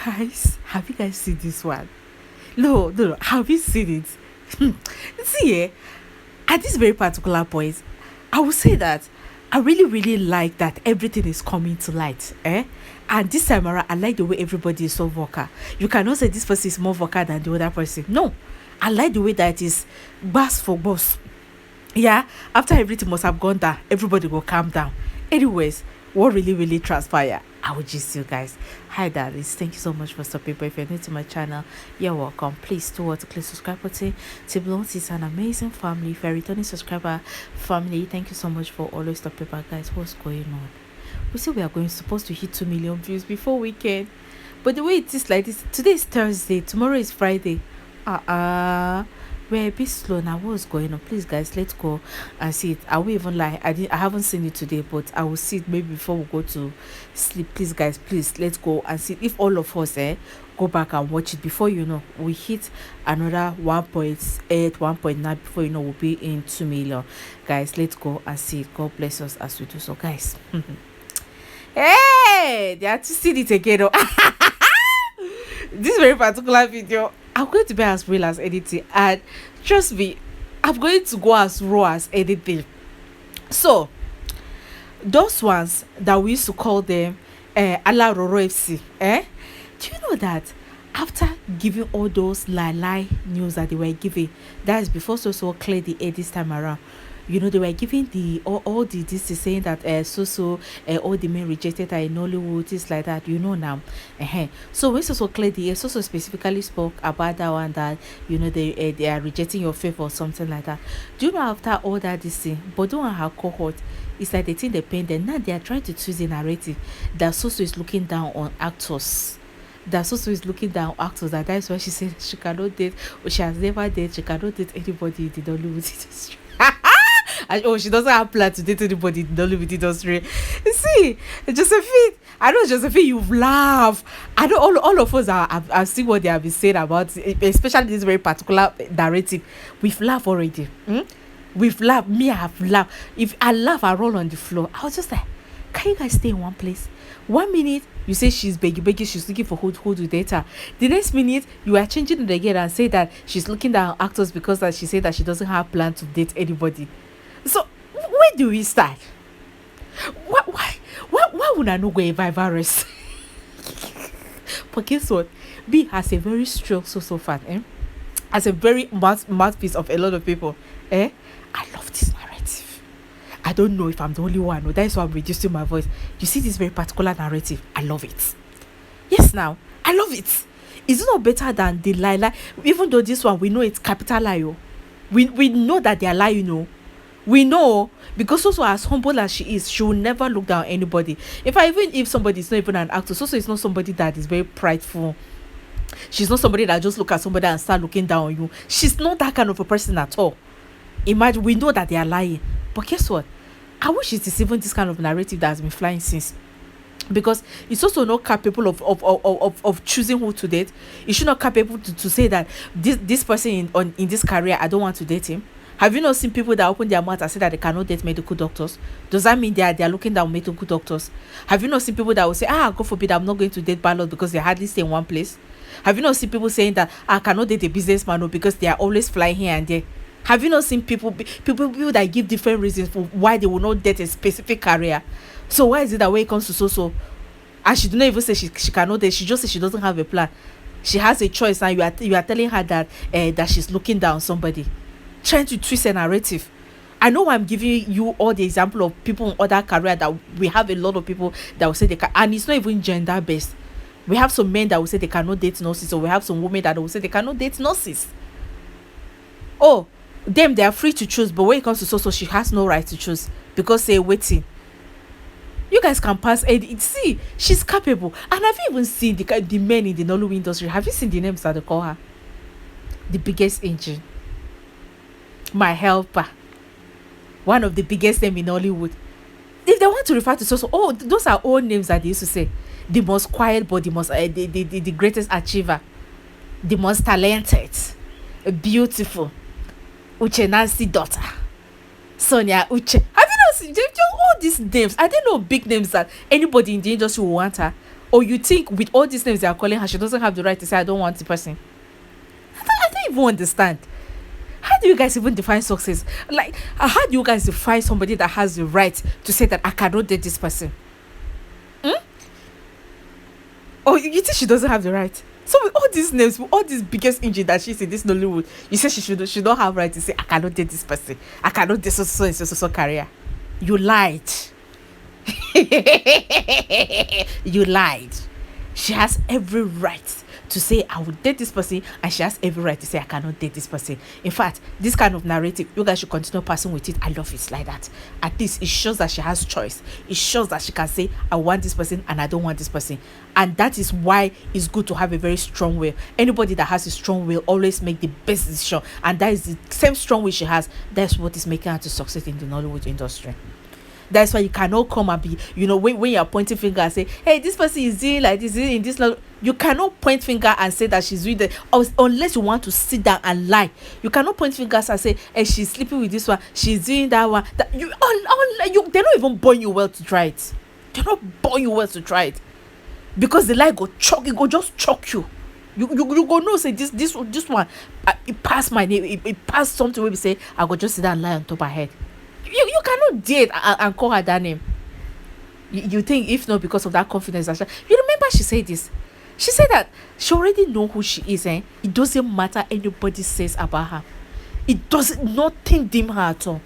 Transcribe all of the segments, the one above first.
Guys, have you guys seen this one? No, no, no. Have you seen it? See, at this very particular point, I would say that I really, really like that everything is coming to light. And this time around, I like the way everybody is so vocal. You cannot say this person is more vocal than the other person. No, I like the way that it is boss for boss. Yeah, after everything must have gone down, everybody will calm down. Anyways, what really, really transpired? I will just you guys. Hi, darlings. Thank you so much for stopping by. If you're new to my channel, you're welcome. Please do what to click subscribe button. To belong to an amazing family. If you're a returning subscriber, family, thank you so much for always stopping by, guys. What's going on? We say we are supposed to hit 2 million views before weekend, but the way it is like this, today is Thursday, tomorrow is Friday. We're a bit slow now. What's going on? Please, guys, let's go and see it. I will even lie. I haven't seen it today, but I will see it maybe before we go to sleep. Please, guys, please, let's go and see it. If all of us go back and watch it, before you know, we hit another 1.8, 1.9, before you know, we'll be in 2 million. Guys, let's go and see it. God bless us as we do so, guys. Hey, they are to see it again. This very particular video, I'm going to be as real as anything, and trust me, I'm going to go as raw as anything. So those ones that we used to call them ala roro FC, do you know that after giving all those lie news that they were giving, that is before so clear the air this time around, you know, they were giving the all the this is saying that all the men rejected her in Nollywood, things like that, you know now. So when so clear the air, so specifically spoke about that one, that you know they are rejecting your faith or something like that. Do you know, after all that this thing, but don't her cohort, it's like they think they pain them. Now they are trying to choose a narrative that Soso is looking down on actors. That Soso is looking down on actors. That is why she said she cannot date, or she has never dated, she cannot date anybody in the Nollywood industry. And she doesn't have plan to date anybody in the Nollywood industry. See, Josephine, I know, Josephine, you've laughed. I know all of us have seen what they have been saying about, especially this very particular narrative. We've laughed already. We've laughed. Me, I have laughed. If I laugh, I roll on the floor. I was just like, can you guys stay in one place? 1 minute you say she's begging, she's looking for who to date her. The next minute you are changing it again and say that she's looking down actors because that she said that she doesn't have plan to date anybody. So where do we start? Why would I not go a virus? But guess what? B has a very strong social fan, as a very mouthpiece of a lot of people. I love this narrative. I don't know if I'm the only one. That is why I'm reducing my voice. You see this very particular narrative? I love it. Yes, now I love it. Is it not better than the lie? Even though this one we know it's capital lie. We know that they are lying. We know, because Soso, as humble as she is, she will never look down on anybody. In fact, even if somebody is not even an actor, Soso is not somebody that is very prideful. She's not somebody that just look at somebody and start looking down on you. She's not that kind of a person at all. Imagine, we know that they are lying. But guess what? I wish it is even this kind of narrative that has been flying since. Because it's also not capable of choosing who to date. It's should not capable to say that this person in this career, I don't want to date him. Have you not seen people that open their mouth and say that they cannot date medical doctors? Does that mean they are looking down medical doctors? Have you not seen people that will say, God forbid, I'm not going to date ballot because they hardly stay in one place? Have you not seen people saying that I cannot date a businessman because they are always flying here and there? Have you not seen people that give different reasons for why they will not date a specific career? So why is it that when it comes to Soso, and she do not even say she cannot date, she just says she doesn't have a plan. She has a choice, and you are telling her that that she's looking down on somebody, trying to twist a narrative. I know I'm giving you all the example of people in other career that we have a lot of people that will say they can, and it's not even gender based. We have some men that will say they cannot date nurses, or we have some women that will say they cannot date nurses. Oh, them, they are free to choose, but when it comes to Soso, she has no right to choose because they're waiting. You guys can pass and see she's capable. And have you even seen the men in the Nollywood industry? Have you seen the names that they call her? The biggest engine, my helper, one of the biggest names in Hollywood. If they want to refer to Soso, those are all names that they used to say. The most quiet, but the most the greatest achiever, the most talented, beautiful, Uche Nancy daughter, Sonia Uche. Have you not seen all these names? I don't know big names that anybody in the industry will want her. Or you think with all these names they are calling her, she doesn't have the right to say, I don't want the person? I don't even understand. How do you guys even define success? Like, how do you guys define somebody that has the right to say that I cannot date this person? Or you think she doesn't have the right? So with all these names, with all these biggest engine that she's in this Nollywood, you say she don't have right to say, I cannot date this person. I cannot date so career. You lied. You lied. She has every right to say, I will date this person, and she has every right to say, I cannot date this person. In fact, this kind of narrative, you guys should continue passing with it. I love it like that. At least it shows that she has choice. It shows that she can say, I want this person and I don't want this person. And that is why it's good to have a very strong will. Anybody that has a strong will always make the best decision. And that is the same strong will she has. That's what is making her to succeed in the Nollywood industry. That's why you cannot come and be, when you're pointing finger and say, hey, this person is doing like this, in this. You cannot point finger and say that she's doing that, unless you want to sit down and lie. You cannot point fingers and say, hey, she's sleeping with this one, she's doing that one. They're not even born you well to try it. They're not born you well to try it. Because the lie it go just choke you. You go no say this one, it passed my name, it passed something where we say, I go just sit down and lie on top of her head. You cannot date and call her that name. You think if not because of that confidence that you remember she said this. She said that she already know who she is. It doesn't matter anybody says about her. It doesn't, nothing dim her at all.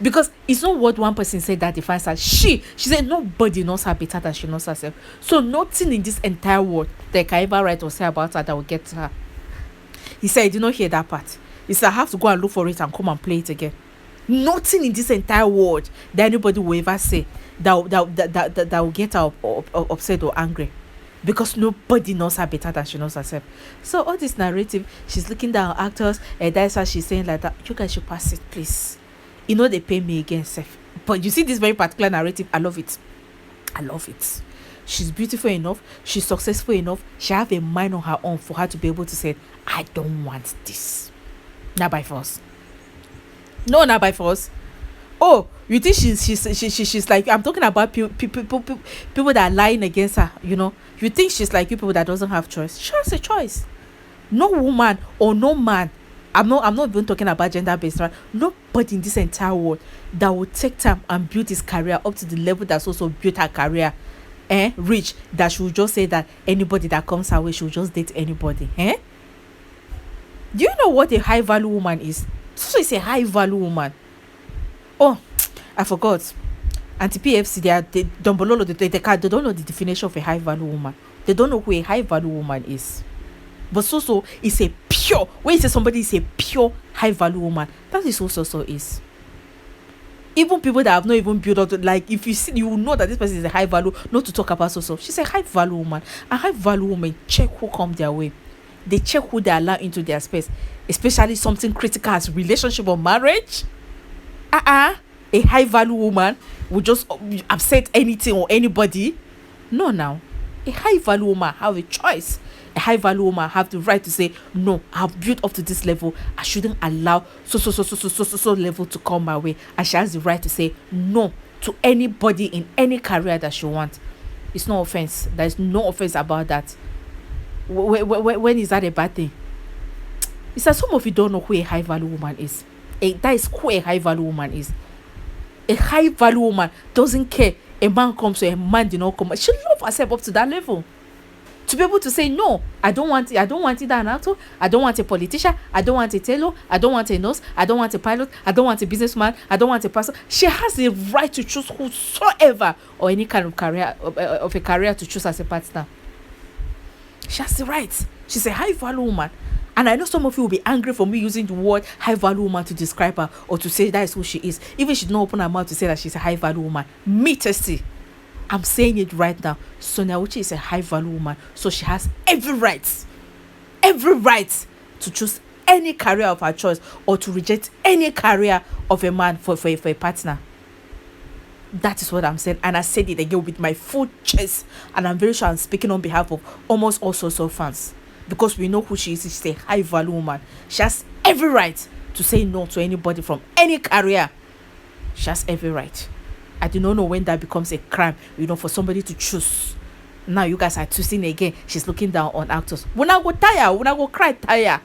Because it's not what one person said that defines her. She said nobody knows her better than she knows herself. So nothing in this entire world that can ever write or say about her that will get to her. He said, I did not hear that part. He said, I have to go and look for it and come and play it again. Nothing in this entire world that anybody will ever say that will get her upset or angry, because nobody knows her better than she knows herself. So all this narrative, she's looking down on actors, and that's why she's saying like that. You guys should pass it, please. They pay me again, Seth. But you see this very particular narrative, I love it. She's beautiful enough, she's successful enough, she have a mind on her own for her to be able to say, I don't want this. Not by force. No, not by force. Oh, you think she's like, I'm talking about people that are lying against her, You think she's like people that doesn't have choice? She has a choice. No woman or no man, I'm not even talking about gender-based, right? Nobody in this entire world that will take time and build his career up to the level that's also built her career, rich, that she will just say that anybody that comes her way, she will just date anybody. Do you know what a high-value woman is? So it's a high-value woman. Oh, I forgot. Anti-PFC, they don't know the definition of a high-value woman. They don't know who a high-value woman is. But so it's a pure. When you say somebody is a pure high-value woman, that is what so is. Even people that have not even built up, like if you see, you will know that this person is a high-value. Not to talk about so. She's a high-value woman. A high-value woman check who come their way. They check who they allow into their space, especially something critical as relationship or marriage. A high-value woman will just upset anything or anybody. No, now. A high-value woman have a choice. A high-value woman have the right to say, no, I've built up to this level. I shouldn't allow so level to come my way. And she has the right to say no to anybody in any career that she wants. It's no offense. There's no offense about that. When is that a bad thing? It's that some of you don't know who a high-value woman is. That is who a high-value woman is. A high-value woman doesn't care a man comes or a man did not come. She love herself up to that level. To be able to say, no, I don't want either an actor, I don't want a politician, I don't want a tailor, I don't want a nurse, I don't want a pilot, I don't want a businessman, I don't want a person. She has the right to choose whosoever or any kind of career, of a career to choose as a partner. She has the right. She's a high-value woman. And I know some of you will be angry for me using the word high-value woman to describe her or to say that is who she is. Even she did not open her mouth to say that she's a high-value woman. Me, Tessie, I'm saying it right now. Sonia Uche is a high-value woman. So she has every right to choose any career of her choice or to reject any career of a man for a partner. That is what I'm saying. And I said it again with my full chest. And I'm very sure I'm speaking on behalf of almost all sorts of fans. Because we know who she is. She's a high-value woman. She has every right to say no to anybody from any career. She has every right. I do not know when that becomes a crime, for somebody to choose Now you guys are twisting again. She's looking down on actors. Una go tire, una go cry tire.